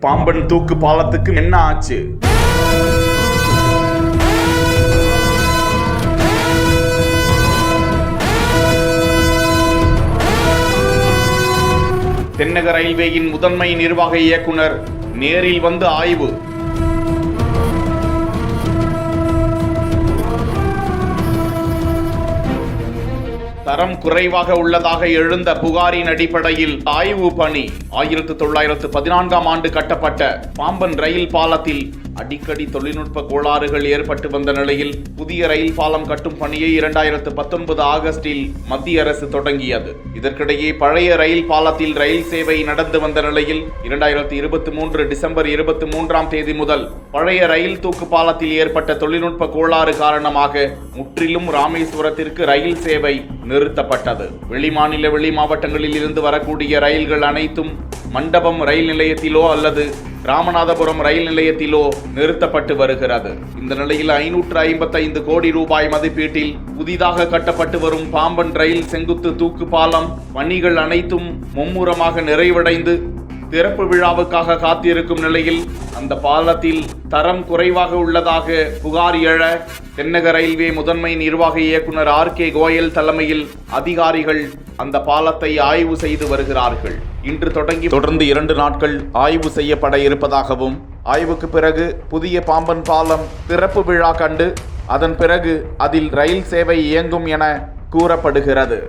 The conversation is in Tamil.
பாம்பன் தூக்கு பாலத்துக்கு என்ன ஆச்சு? தென்னக ரயில்வேயின் முதன்மை நிர்வாக இயக்குனர் நேரில் வந்து ஆய்வு. தரம் குறைவாக உள்ளதாக எழுந்த புகாரின் அடிப்படையில் ஆய்வு பணி. 1914ஆம் ஆண்டு கட்டப்பட்ட பாம்பன் ரயில் பாலத்தில் அடிக்கடி தொழில்நுட்ப கோளாறுகள் ஏற்பட்டு வந்த நிலையில் புதிய ரயில் பாலம் கட்டும் பணியை 2019 ஆகஸ்டில் மத்திய அரசு தொடங்கியது. இதற்கிடையே பழைய ரயில் பாலத்தில் ரயில் சேவை நடந்து வந்த நிலையில் 2023 டிசம்பர் 23ஆம் தேதி முதல் பழைய ரயில் தூக்கு பாலத்தில் ஏற்பட்ட தொழில்நுட்ப கோளாறு காரணமாக முற்றிலும் ராமேஸ்வரத்திற்கு ரயில் சேவை நிறுத்தப்பட்டது. வெளிமாநில வெளி மாவட்டங்களில் இருந்து வரக்கூடிய ரயில்கள் அனைத்தும் மண்டபம் ரயில் நிலையத்திலோ அல்லது ராமநாதபுரம் ரயில் நிலையத்திலோ நிறுத்தப்பட்டு வருகிறது. இந்த நிலையில் 555 கோடி ரூபாய் மதிப்பீட்டில் புதிதாக கட்டப்பட்டு வரும் பாம்பன் ரயில் செங்குத்து தூக்கு பாலம் பணிகள் அனைத்தும் மும்முரமாக நிறைவடைந்து திறப்பு விழாவுக்காக காத்திருக்கும் நிலையில் அந்த பாலத்தில் தரம் குறைவாக உள்ளதாக புகார் எழ தென்னக ரயில்வே முதன்மை நிர்வாக இயக்குனர் RK கோயல் தலைமையில் அதிகாரிகள் அந்த பாலத்தை ஆய்வு செய்து வருகிறார்கள். இன்று தொடர்ந்து 2 நாட்கள் ஆய்வு செய்யப்பட இருப்பதாகவும் ஆய்வுக்கு பிறகு புதிய பாம்பன் பாலம் திறப்பு விழா கண்டு அதன் பிறகு அதில் ரயில் சேவை இயங்கும் என கூறப்படுகிறது.